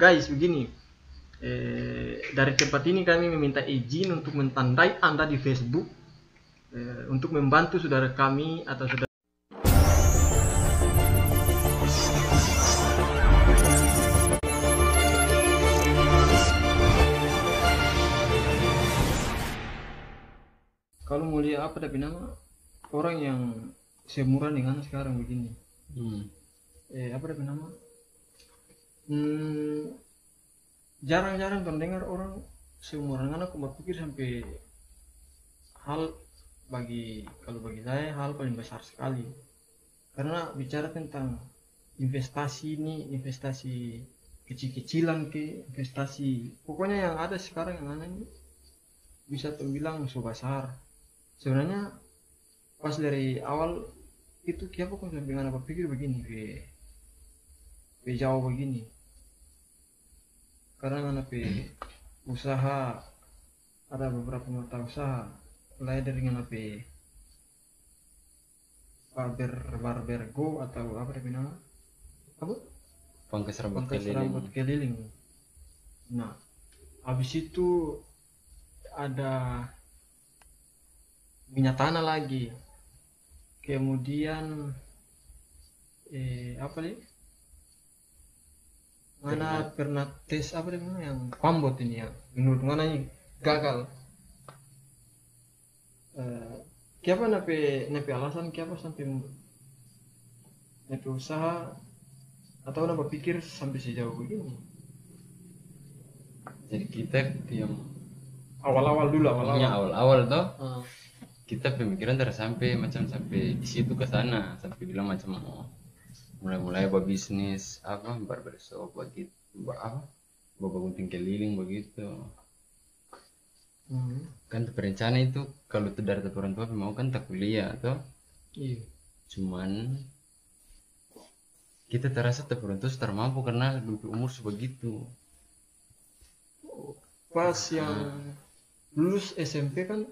guys begini, dari tempat ini kami meminta izin untuk mentandai Anda di Facebook untuk membantu saudara kami atau saudara. Kalau mau lihat apa tapi nama orang yang seumuran dengan sekarang begini, apa tapi nama, jarang-jarang mendengar orang seumuran dengan aku berpikir sampai hal kalau bagi saya hal paling besar sekali, karena bicara tentang investasi ini, investasi kecil-kecilan ke investasi pokoknya yang ada sekarang yang aneh ini bisa terbilang so besar. Sebenarnya pas dari awal itu siapa kok sampai ngana berpikir begini ke jauh begini, karena ngana usaha ada beberapa mata usaha mulai dari ngana barber go atau apa namanya apa pangkas rambut keliling. Nah habis itu ada minyak tanah lagi, kemudian apa nih mana pernah tes apa namanya yang pambot ini ya, menurut mana ini gagal. Kenapa nape alasan kenapa sampai nape usaha atau nape pikir sampai sejauh begini? Jadi kita yang awal-awal toh kita pemikiran sampai di situ ke sana, sampai bilang macam mulai berbisnis apa barbershop begitu, gunting keliling begitu. Kan perencana itu kalau dari orang tua mau kan tak kuliah toh. Iya. Cuman kita terasa orang tua sudah mampu karena umur sebegitu. Pas yang lulus SMP kan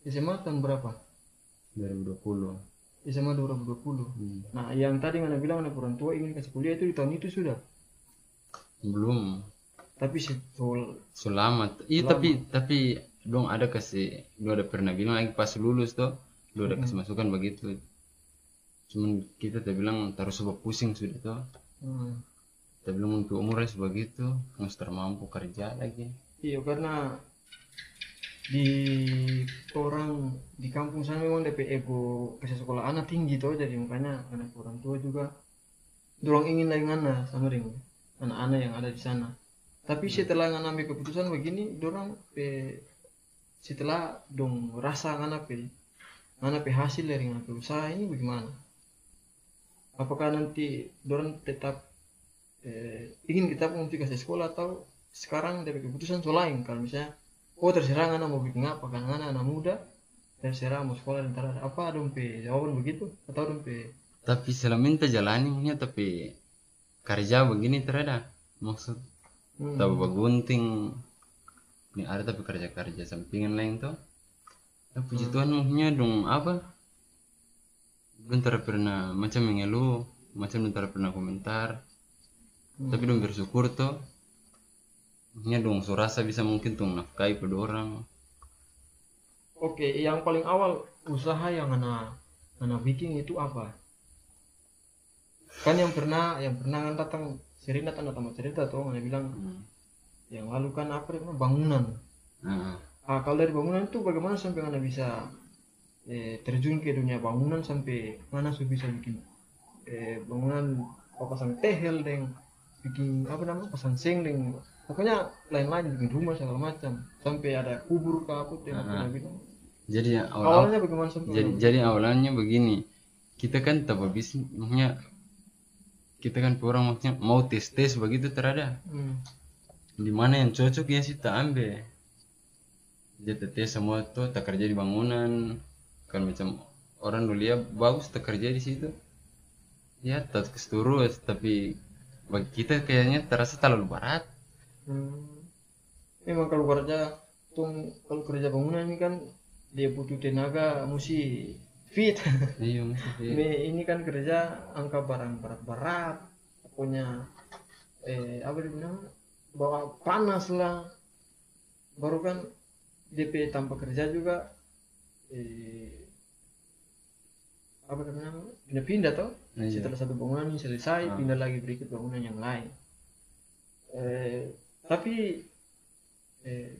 SMA tahun berapa? 2020. SMA 2020. Nah, yang tadi Anda bilang orang tua ingin kasih kuliah itu di tahun itu sudah? Belum. Tapi selamat. Iya, tapi dong ada pernah bilang lagi pas lulus tuh, ada kasih masukan begitu. Cuman kita bilang terus sebab pusing sudah tuh. Kita bilang untuk umurnya sebegitu, harus termampu kerja lagi. Iya, karena di orang di kampung sana memang DP ego ke sekolah anak tinggi tuh, jadi makanya anak orang tua juga dorong ingin lagi anak sama dengan anak-anak yang ada di sana. Tapi setelah ngambil keputusan begini, dorong setelah dong rasa anak hasil dari anak usaha ini bagaimana? Apakah nanti dorong tetap ingin kita untuk kasih sekolah atau sekarang dari keputusan lain? Kalau misalnya terserah anak mau bikin apa, karena anak muda terserah mau sekolah antara apa dong jawaban begitu atau dong tapi selama ini jalaninya tapi kerja begini terada maksud tahu bagunting ini ada tapi kerja sampingan lain tuh. Puji Tuhan maksudnya dong apa belum pernah macam mengeluh, macam belum pernah komentar, tapi dong bersyukur tuh. Maksudnya dong surasa bisa mungkin tuh nafkahi pada orang. Oke, yang paling awal usaha yang anak bikin itu apa? Kan yang pernah kan datang Serina tambah cerita tuh, anak bilang yang lalu kan apa namanya bangunan. Kalau dari bangunan itu bagaimana sampai anak bisa terjun ke dunia bangunan sampai mana bisa bikin bangunan pasang tehel dan bikin apa namanya pasang seng dan pokoknya lain-lain, bikin rumah segala macam sampai ada kubur ke apa yang bilang. Jadi awalnya bagaimana sampai jadi awalnya begini, kita kan tak bisnis, maksudnya kita kan orang maksudnya mau tes begitu terada di mana yang cocok ya sih tak ambil. Jadi tes semua tuh tak kerja di bangunan, kan macam orang dulu ya bagus tak kerja di situ ya tak terus, tapi bagi kita kayaknya terasa terlalu berat. Memang kalau kerja bangunan ini kan dia butuh tenaga, mesti fit. Iya, mesti fit. Ini kan kerja angka barang berat-berat, pokoknya apa dia bilang, bawa panas lah, baru kan DP tanpa kerja juga apa dia bilang, pindah-pindah toh. Iya. Setelah satu bangunan ini selesai, pindah lagi berikut bangunan yang lain. Tapi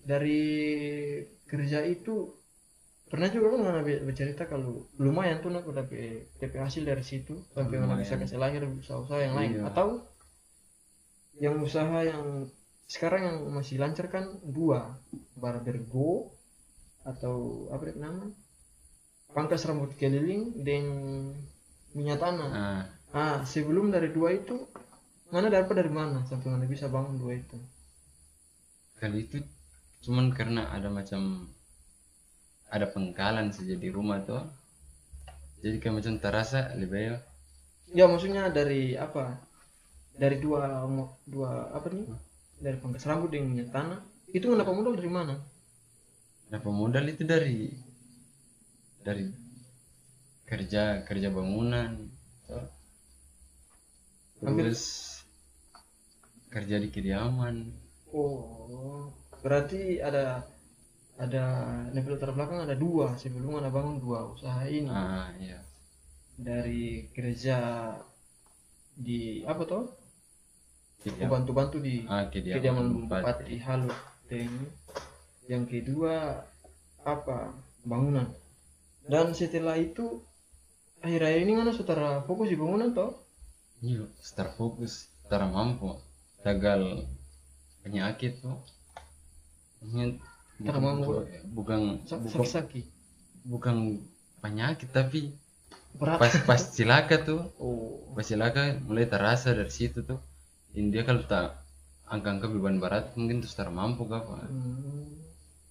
dari kerja itu pernah juga kan Ngana bercerita kalau lumayan tuh nak dapat DP hasil dari situ sampai Ngana bisa kasih lahir usaha-usaha yang lain. Iya. Atau yang usaha yang sekarang yang masih lancar kan dua, barber go atau apa namanya, pangkas rambut keliling dan minyak tanah. Sebelum dari dua itu Ngana dapat dari mana sampai Ngana bisa bangun dua itu? Kali itu cuman karena ada macam ada pengkalan saja di rumah tuh, jadi kayak macam terasa lebih ya, maksudnya dari apa, dari dua apa nih, dari pangkas rambut dengan minyak tanah itu Ngana modal dari mana? dapat modal itu dari kerja bangunan, terus kerja di kediaman. Oh, berarti ada level terbelakang ada dua sebelum Anda bangun dua usaha ini. Iya. Dari kerja di apa toh? Bantu-bantu di kediaman Bupati Halu. Dan yang kedua apa? Bangunan. Dan setelah itu akhir-akhir ini Anda sudah fokus di bangunan toh? Iya, start fokus, start mampu, gagal penyakit tuh. Bukan penyakit tapi pas cilaka tuh. Pas cilaka mulai terasa dari situ tuh. Dia kalau tak angka beban berat mungkin tuh start mampu apa.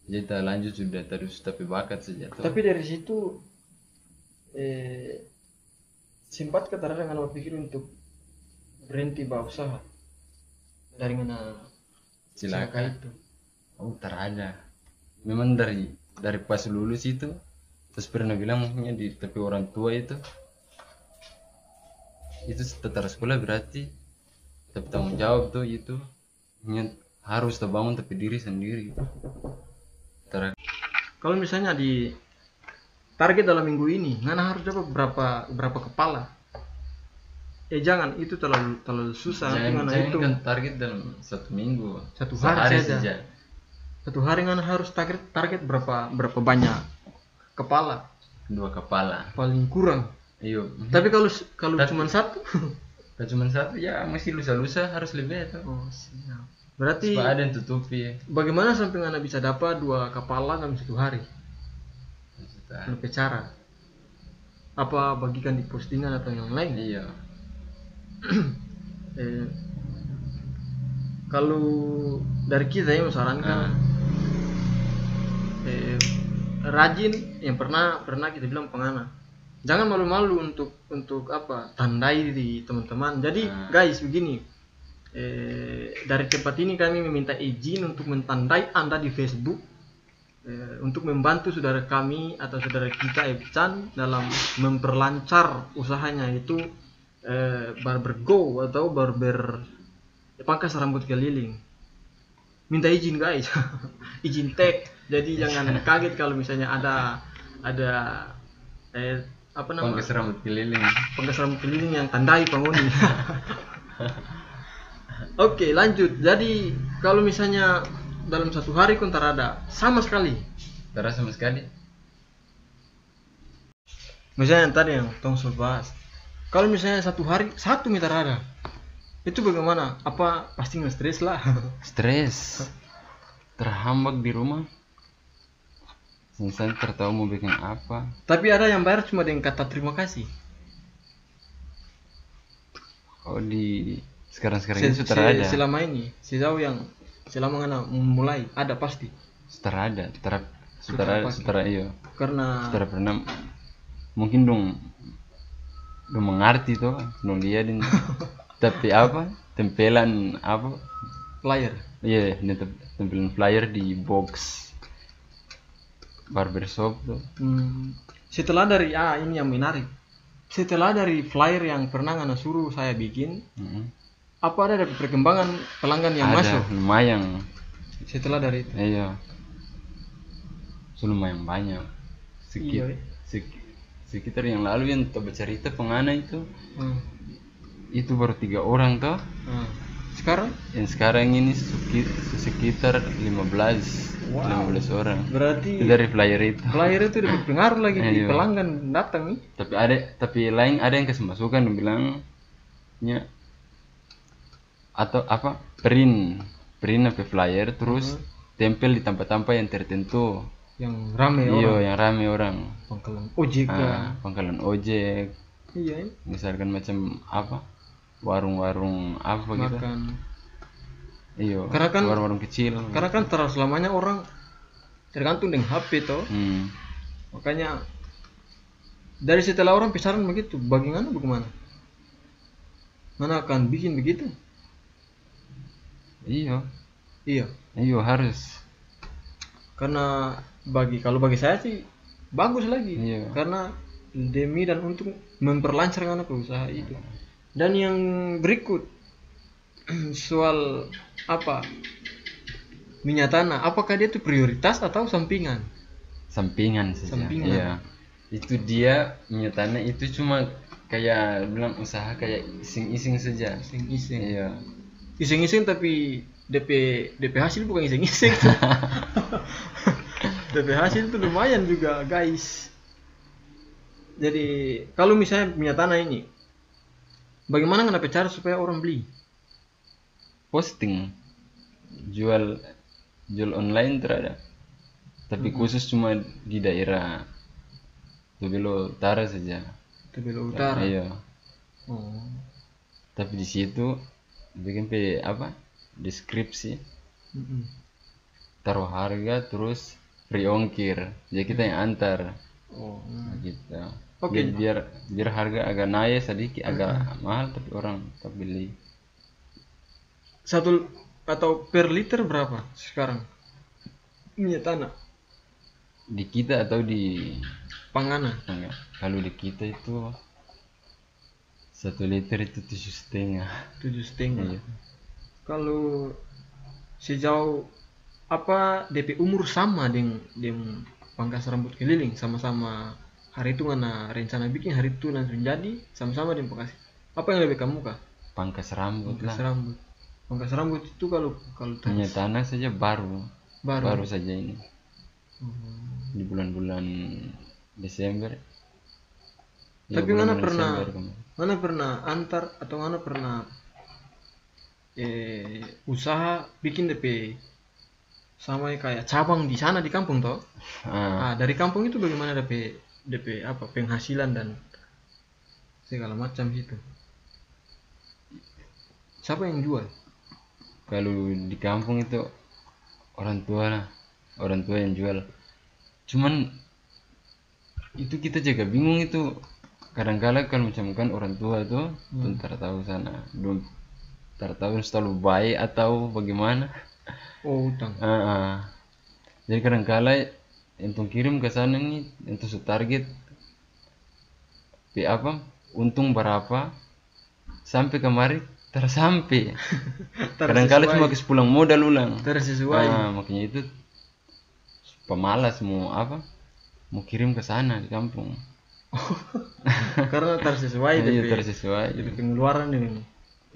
Jadi tak lanjut sudah terus tapi bakat saja tuh. Tapi dari situ sempat ketara dengan pikir untuk berhenti berusaha dari mana cilaka itu? Terada. Memang dari pas lulus itu terus pernah bilang maksudnya di tapi orang tua itu tetap sekolah berarti tapi tanggung jawab tuh itu harus terbangun tapi diri sendiri. Kalau misalnya di target dalam minggu ini Ngana harus dapat berapa kepala? Jangan itu terlalu susah. Jangan itu kan target dalam satu minggu, satu hari saja. Satu hari Ngana harus target berapa banyak kepala? 2 kepala paling kurang. Iya. Tapi kalau cuma satu kalau cuma satu ya masih lusa-lusa harus lebih itu. Siap. Berarti supaya ada yang tutupi. Bagaimana sampai Ngana bisa dapat 2 kepala dalam satu hari? Lebih cara apa, bagikan di postingan atau yang lain? Iya. Kalau dari kita ya sarankan rajin, yang pernah kita bilang pengana, jangan malu-malu untuk apa, tandai di teman-teman. Jadi guys begini, dari tempat ini kami meminta izin untuk mentandai Anda di Facebook, untuk membantu saudara kami atau saudara kita Ebcan dalam memperlancar usahanya itu barber go atau barber pangkas rambut keliling. Minta izin guys. Izin tag. Jadi jangan kaget kalau misalnya ada apa namanya, pangkas rambut keliling yang tandai penghuni. Oke, lanjut. Jadi kalau misalnya dalam satu hari kun terada sama sekali. Misalnya yang tadi yang tong sudah bahas. Kalau misalnya satu hari 1 meter ada, itu bagaimana? Apa pasti nge-stres lah? Stres, terhambat di rumah, saya tertahu mau bikin apa. Tapi ada yang bayar cuma dengan kata terima kasih. Oh, di sekarang ini sudah ada. Selama ini, sejauh yang selama Ngana mulai ada pasti. Sudah ada. Iya. Karena sudah pernah mungkin dong mengerti tuh, dong liatin. Tapi apa? Tempelan apa? Flyer. Iya, tempelan flyer di box barbershop tuh. Setelah dari ini yang menarik. Setelah dari flyer yang pernah Ngana suruh saya bikin, apa ada perkembangan pelanggan yang ada masuk lumayan. setelah dari itu? Iya, so, lumayan banyak. Iya. Sekitar yang lalu yang kita bercerita pengana itu, Hmm. itu baru 3 orang toh. Hmm. Sekarang? Yang sekarang ini sekitar 15 Wow. 15 orang. Berarti Itu dari flyer itu. flyer itu dapat pengaruh lagi di Iya. pelanggan datang nih. Tapi lain ada yang kasih masukan yang bilangnya atau apa print apa flyer terus tempel di tempat-tempat yang tertentu. Yang rame Iya, orang. yang rame orang. Pangkalan ojek kan. Pangkalan ojek, Iya. misalkan macam apa warung-warung apa gitu. Makan. Iya, Karena kan- warung-warung kecil. Karena kan terus selamanya orang tergantung dengan HP toh. Makanya dari setelah orang pisaran begitu, bagaimana? Mana akan bikin begitu? Iya, Iya. harus. Karena kalau bagi saya sih bagus lagi. Iya. Karena demi dan untuk memperlancar anak usaha itu. Dan yang berikut soal apa? Minyak tanah, apakah dia itu prioritas atau sampingan? Sampingan saja. Sampingan. Iya. Itu dia nyatanya itu cuma kayak bilang usaha kayak iseng-iseng saja. Iseng-iseng. Iya. Iseng-iseng tapi DP hasil bukan iseng-iseng. DP hasil itu lumayan juga, guys. Jadi kalau misalnya minyak tanah ini, bagaimana kenapa cara supaya orang beli? Posting, jual online terada. Tapi khusus cuma di daerah Tobelo Utara saja. Tobelo Utara. Iya. Oh. Tapi di situ bikin apa? Deskripsi, taruh harga terus free ongkir. Jadi kita yang antar. Oh. Gitu. Oke. Biar harga agak naik sedikit, agak mahal tapi orang tetap beli. Satu atau per liter berapa sekarang minyak tanah? Di kita atau di Pangana? enggak. Kalau di kita itu 1 liter itu 7,5. 7,5. Iya. Kalau sejauh apa DP umur sama dengan pangkas rambut keliling, sama-sama hari itu ngana rencana bikin hari itu nanti menjadi sama-sama dengan pangkas. Apa yang lebih kamu kah? Pangkas rambut Pangkas lah. rambut. Pangkas rambut itu kalau Minyak tanah saja baru saja ini. Di bulan-bulan Desember. Ya, Tapi bulan-bulan mana Desember kemarin. mana pernah antar atau mana pernah usaha bikin DP sama kayak cabang di sana di kampung toh? Dari kampung itu bagaimana DP apa penghasilan dan segala macam itu? Siapa yang jual? Kalau di kampung itu orang tua yang jual. Cuman itu kita juga bingung itu. Kadang-kala kalau macam kan orang tua tuh tak tahu sana, belum tak tahu selalu baik atau bagaimana. Oh, utang. Jadi kadang-kala untuk kirim ke sana nih untuk target apa untung berapa sampai kemari tersampai. Kadang-kala cuma ke pulang modal ulang. Tersesuai. Makanya itu pemalas mau kirim ke sana di kampung. Karena tersesuai tersesuai. Jadi pengeluaran ini.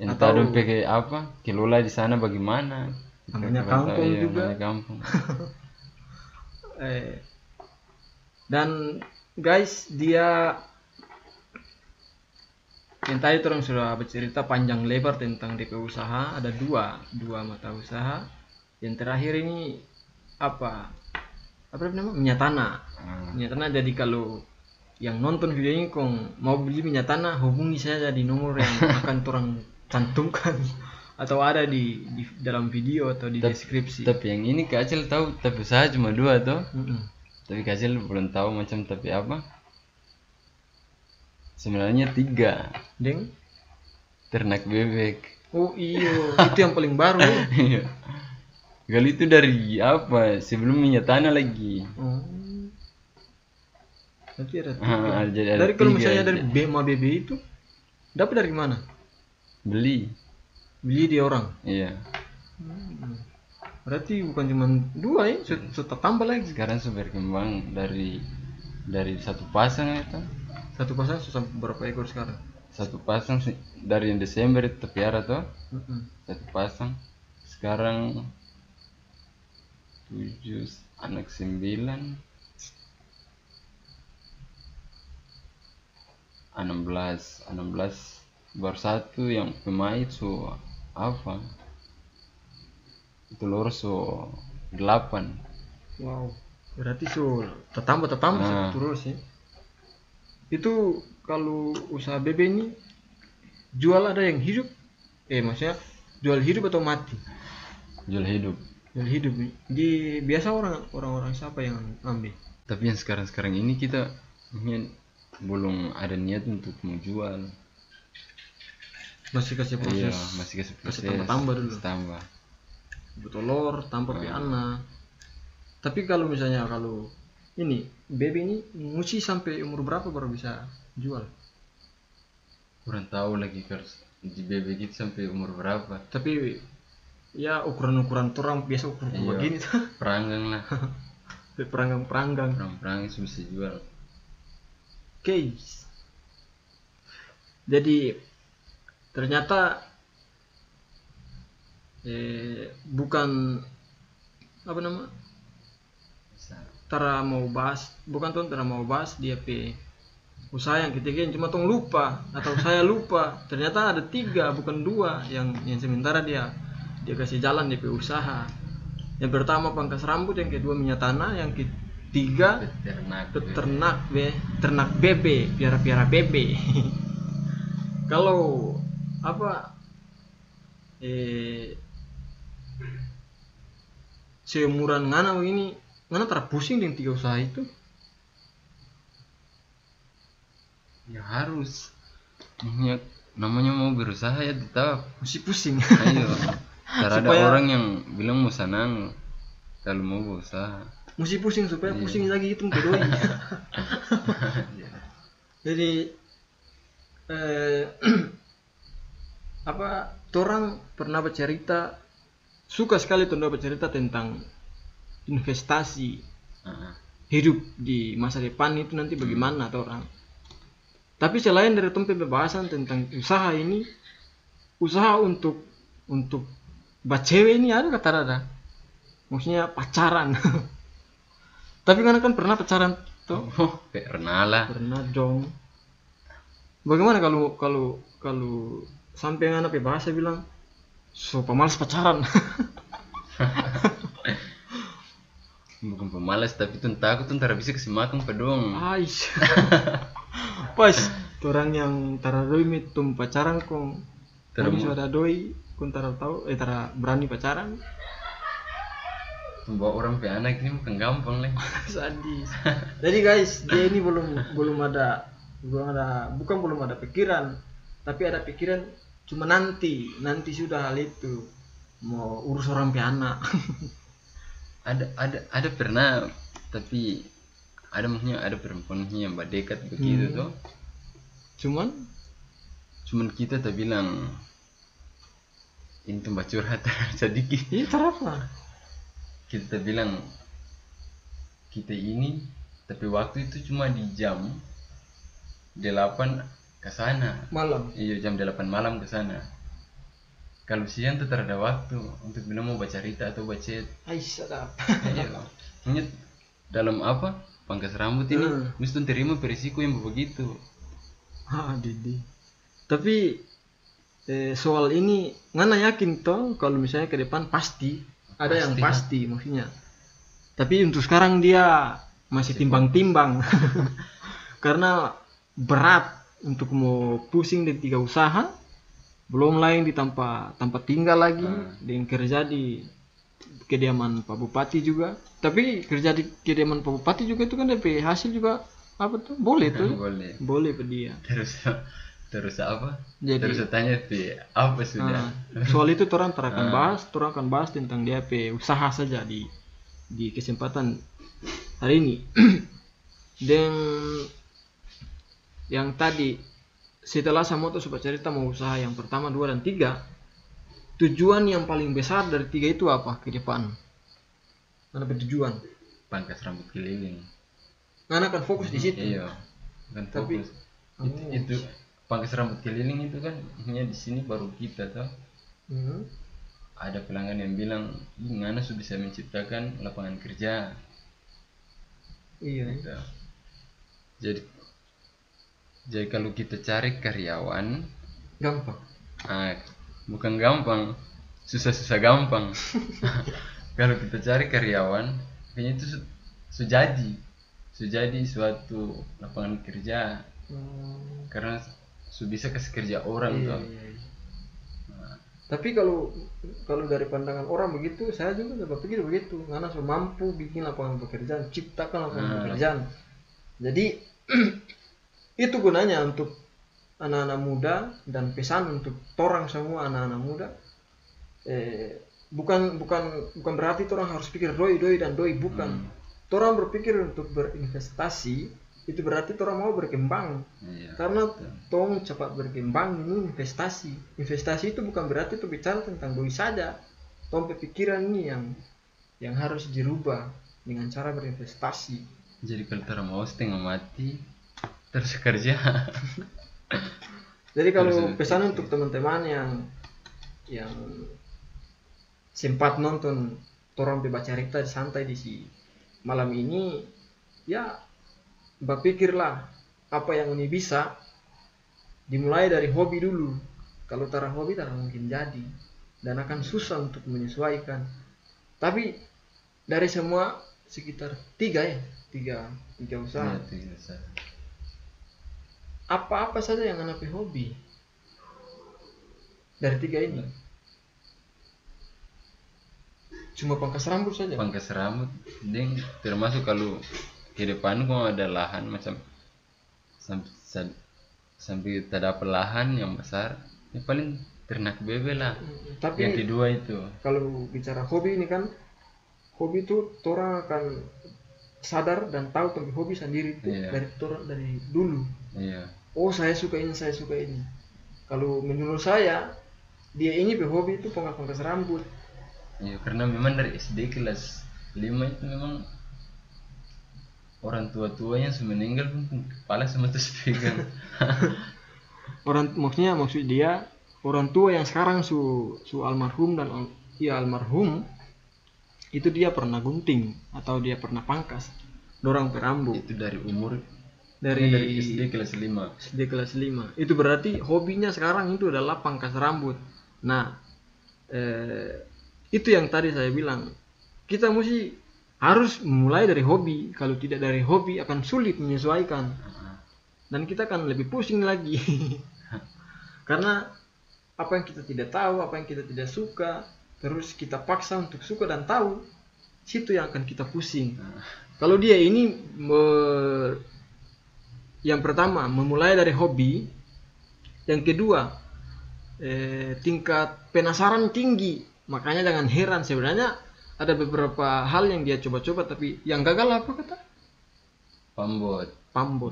Entah dong pakai apa, kelola di sana bagaimana. Namanya kampung juga. Namanya kampung. Dan guys, dia yang tadi orang sudah bercerita panjang lebar tentang DP usaha. Ada dua mata usaha. Yang terakhir ini apa namanya? Minyak tanah. Minyak tanah. Jadi kalau yang nonton video ini kong mau beli minyak tanah, hubungi saja di nomor yang akan orang cantumkan atau ada di dalam video atau di deskripsi. Tapi yang ini Kacil tahu, tapi usaha cuma 2 toh. Tapi Kacil belum tahu macam tapi apa. Sebenarnya 3. Deng? Ternak bebek. Oh iya, itu yang paling baru. Iya. Kali itu dari apa? Sebelum minyak tanah lagi. Nanti ada 3. Ada Dari kalau 3 misalnya aja. dari BMA BB itu dapat dari mana? Beli. beli dia orang. Iya. Berarti bukan cuma 2 ya, sudah tambah lagi. Sekarang sudah berkembang dari satu pasang itu. Satu pasang susah berapa ekor sekarang? Satu pasang dari yang Desember itu terpiara tuh. Satu pasang sekarang 7 anak 9 16 baru satu yang pemain so apa telur so 8. Wow, berarti so tertambah terus ya. Itu kalau usaha bebe ini jual ada yang hidup, maksudnya jual hidup atau mati? Jual hidup. Jual hidup nih. Di biasa orang-orang siapa yang ambil? Tapi yang sekarang ini kita belum ada niat untuk menjual. Masih kasih proses. Iya, masih kasih proses. Tambah dulu. Tambah. Betolor, tambah piana. Tapi kalau misalnya ini bebe ini mesti sampai umur berapa baru bisa jual? Kurang tahu lagi di bebe gitu sampai umur berapa. Tapi ya ukuran orang biasa begini tuh. Peranggang lah. Peranggang sudah bisa jual. Oke. Jadi ternyata bukan apa nama? Tara mau bahas dia pe usaha yang ketiga yang cuma tong lupa atau saya lupa. Ternyata ada 3 bukan 2 yang sementara dia kasih jalan dia pe usaha. Yang pertama pangkas rambut, yang kedua minyak tanah, yang ketiga ternak bebe, piara bebe. Kalau apa seumuran ngana begini, ngana terpusing dengan 3 usaha itu? Ya harus. Namanya mau berusaha ya tetap mesti pusing. Ayo. Karena ada orang yang bilang mau senang kalau mau berusaha. Mesti pusing supaya pusing lagi itu kedua. Jadi orang pernah bercerita, suka sekali tuh bercerita tentang investasi hidup di masa depan itu nanti bagaimana orang. Tapi selain dari pembahasan tentang usaha ini, usaha untuk cewek ini ada kata ada, maksudnya pacaran. Tapi kan pernah pacaran tuh? Pernah lah. Pernah dong. Bagaimana kalau sampai anak bahasa bilang so pemalas pacaran? Bukan pemalas tapi tuh takut tuh ntar bisa kasih makan pedong. Pas orang yang tara doi mitum pacaran kong tapi sudah doi kong tara tahu tara berani pacaran. Bawa orang pe anak ini bukan gampang lah. Sadis. Jadi guys, dia ini belum ada pikiran, tapi ada pikiran cuma nanti sudah hal itu mau urus orang pe anak. ada pernah, tapi maksudnya ada perempuan yang berdekat begitu tuh. Cuman kita tak bilang ini tuh curhat sedikit. Iya terapa? Kita bilang kita ini, tapi waktu itu cuma di jam 8 ke sana. Malam. Iya, jam 8 malam ke sana. Kalau siang tuh tak ada waktu untuk bilang mau baca cerita atau baca chat. Sedap. Iya. Ini dalam apa? Pangkas rambut ini mesti terima berisiko yang begitu. Didi. Tapi soal ini ngana yakin toh kalau misalnya ke depan pasti ada yang pasti maksudnya. Tapi untuk sekarang dia masih timbang-timbang. Karena berat untuk mau pusing di 3 usaha, belum lain di tempat tinggal lagi, dengan kerja di kediaman Pak Bupati juga. Tapi kerja di kediaman Pak Bupati juga itu kan DP hasil juga apa tuh boleh tuh. Boleh dia. Terus apa? Jadi, terus tanya apa sudah? Soal itu orang akan bahas tentang dia pe usaha saja di kesempatan hari ini. Dan yang tadi setelah Samoto sempat cerita mau usaha yang pertama, 2 dan 3, tujuan yang paling besar dari 3 itu apa ke depan? Ngana tujuan? Pangkas rambut keliling. Ngana kan fokus di situ. Iya, kan Tapi fokus. Itu pangkas rambut keliling itu kan hanya di sini baru kita toh. Ada pelanggan yang bilang, Ngana sudah bisa menciptakan lapangan kerja. Iya. Gitu. Jadi kalau kita cari karyawan Gampang. Bukan gampang, susah gampang. Kalau kita cari karyawan, kayaknya itu sejadi suatu lapangan kerja. Karena bisa kasih kerja orang tuh. Iya. Tapi kalau dari pandangan orang begitu, saya juga berpikir begitu. Karena so mampu bikin lapangan pekerjaan, ciptakan lapangan pekerjaan. Jadi itu gunanya untuk anak-anak muda, dan pesan untuk torang semua anak-anak muda. Bukan berarti torang harus pikir doi bukan. Torang berpikir untuk berinvestasi itu berarti torang mau berkembang. Karena tong cepat berkembang ini investasi itu bukan berarti itu bicara tentang doi saja. Tong pikiran ini yang harus dirubah dengan cara berinvestasi. Jadi kalau torang mau setengah mati terus kerja. Jadi kalau pesan untuk teman-teman yang sempat nonton torang baca cerita santai di malam ini, ya berpikirlah apa yang ini bisa dimulai dari hobi dulu. Kalau tara hobi tak mungkin jadi, dan akan susah untuk menyesuaikan. Tapi dari semua sekitar 3 usaha. Apa saja yang anak hobi dari 3 ini? Cuma pangkas rambut saja. Pangkas rambut, ding termasuk kalau ke depan kok ada lahan macam sampai tak dapat lahan yang besar, ya paling ternak bebek lah. Tapi yang kedua itu. Kalau bicara hobi ini kan, hobi itu orang akan sadar dan tahu tentang hobi sendiri itu dari dulu. Oh saya suka ini. Kalau menurut saya dia ini hobi itu pangkas rambut. Iya, karena memang dari SD kelas 5 itu memang orang tua yang sudah meninggal pun kepala sama terus pegang. Maksud dia orang tua yang sekarang su almarhum dan almarhum itu dia pernah gunting atau dia pernah pangkas dorang perambut. Itu dari umur dari SD kelas 5. SD kelas 5. Itu berarti hobinya sekarang itu adalah pangkas rambut. Nah, itu yang tadi saya bilang. Kita mesti harus mulai dari hobi. Kalau tidak dari hobi akan sulit menyesuaikan. Dan kita akan lebih pusing lagi. Karena apa yang kita tidak tahu, apa yang kita tidak suka, terus kita paksa untuk suka dan tahu, situ yang akan kita pusing. Kalau dia ini yang pertama memulai dari hobi, yang kedua tingkat penasaran tinggi, makanya jangan heran sebenarnya ada beberapa hal yang dia coba-coba tapi yang gagal apa kata? Pambot.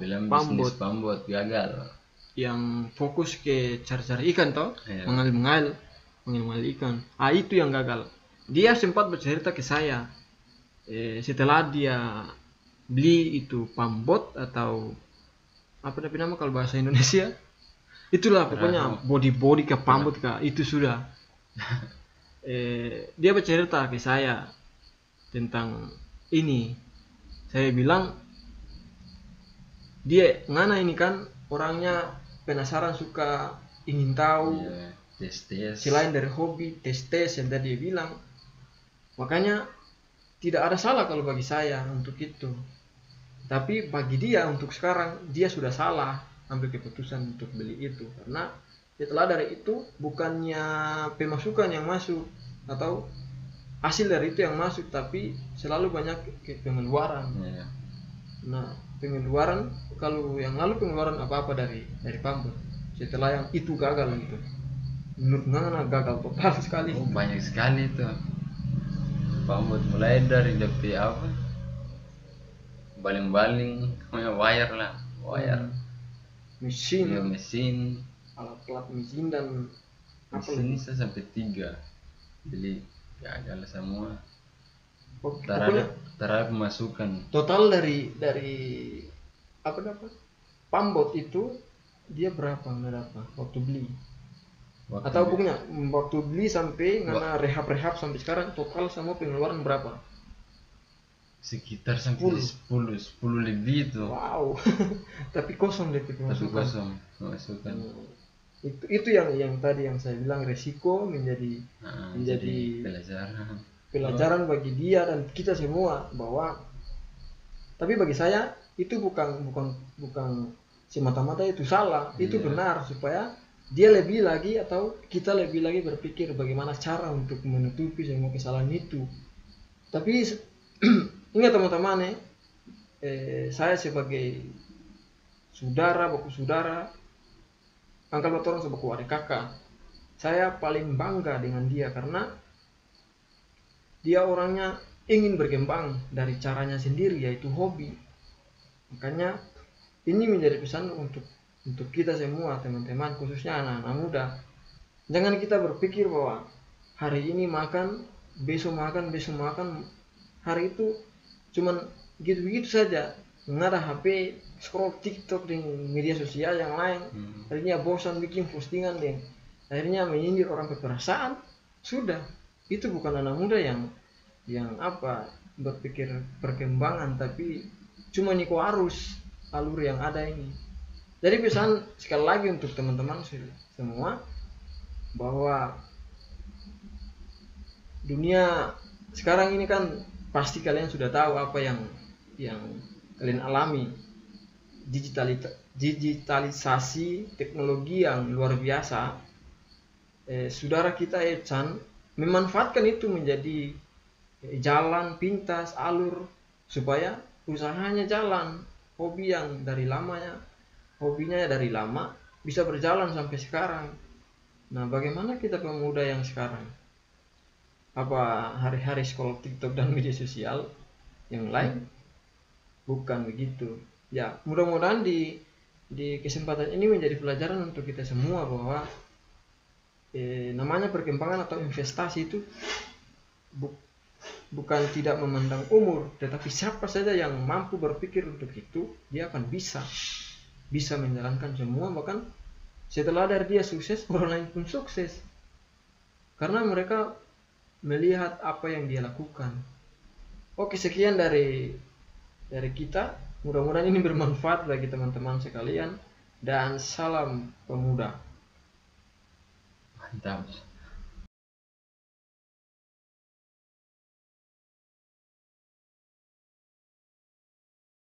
Bilang bisnis pambot gagal. Yang fokus ke cari-cari ikan toh, mengalir ikan. Itu yang gagal. Dia sempat bercerita ke saya setelah dia beli itu pambot atau apa nama kalau bahasa Indonesia, itulah pokoknya body ke pambot kah itu sudah. Dia bercerita ke saya tentang ini. Saya bilang dia ngana ini kan orangnya penasaran, suka ingin tahu, selain dari hobi tes yang tadi dia bilang. Makanya tidak ada salah kalau bagi saya untuk itu. Tapi bagi dia untuk sekarang dia sudah salah ambil keputusan untuk beli itu, karena setelah dari itu bukannya pemasukan yang masuk atau hasil dari itu yang masuk, tapi selalu banyak pengeluaran. Nah, pengeluaran kalau yang lalu pengeluaran apa-apa dari pambot setelah yang itu gagal gitu. Menurut Nana gagal total sekali. Banyak sekali itu. Pambot mulai dari DP apa? Baling-baling, wire lah, mesin, mesin, alat-alat mesin dan Di sini saya sampai 3. Jadi gagal semua. Pokoknya Terhadap pemasukan. total dari apa dapat pambot itu dia berapa waktu beli? Atau pokoknya waktu beli sampai ngana rehab sampai sekarang total semua pengeluaran berapa? Sekitar sampai 10 lebih itu. Wow. Tapi kosong deh pemasukan. Pemasukan. Itu yang tadi yang saya bilang resiko menjadi pelajaran bagi dia dan kita semua, bahwa tapi bagi saya itu bukan semata-mata itu salah, itu benar, supaya dia lebih lagi atau kita lebih lagi berpikir bagaimana cara untuk menutupi semua kesalahan itu. Tapi ingat teman-teman, saya sebagai baku saudara, angkat motor sebagai adik kakak, saya paling bangga dengan dia karena dia orangnya ingin berkembang dari caranya sendiri, yaitu hobi. Makanya ini menjadi pesan untuk kita semua teman-teman, khususnya anak-anak muda. Jangan kita berpikir bahwa hari ini makan, besok makan, hari itu cuman gitu-gitu saja, nggak ada HP, scroll TikTok dan media sosial yang lain. Akhirnya bosan bikin postingan dan akhirnya menyindir orang berperasaan. Sudah, itu bukan anak muda yang berpikir perkembangan, tapi cuma niko arus alur yang ada ini. Jadi pesan sekali lagi untuk teman-teman semua, bahwa dunia sekarang ini kan pasti kalian sudah tahu apa yang kalian alami. Digitalisasi teknologi yang luar biasa. Saudara kita Echan memanfaatkan itu menjadi jalan pintas, alur, supaya usahanya jalan. Hobinya dari lama bisa berjalan sampai sekarang. Nah, bagaimana kita pemuda yang sekarang? Apa hari-hari scroll TikTok dan media sosial yang lain? Bukan begitu. Ya, mudah-mudahan di kesempatan ini menjadi pelajaran untuk kita semua bahwa namanya perkembangan atau investasi itu bukan tidak memandang umur, tetapi siapa saja yang mampu berpikir untuk itu, dia akan bisa menjalankan semua. Bahkan setelah dari dia sukses, orang lain pun sukses karena mereka melihat apa yang dia lakukan. Oke, sekian dari kita. Mudah-mudahan ini bermanfaat bagi teman-teman sekalian, dan salam pemuda. Mantap.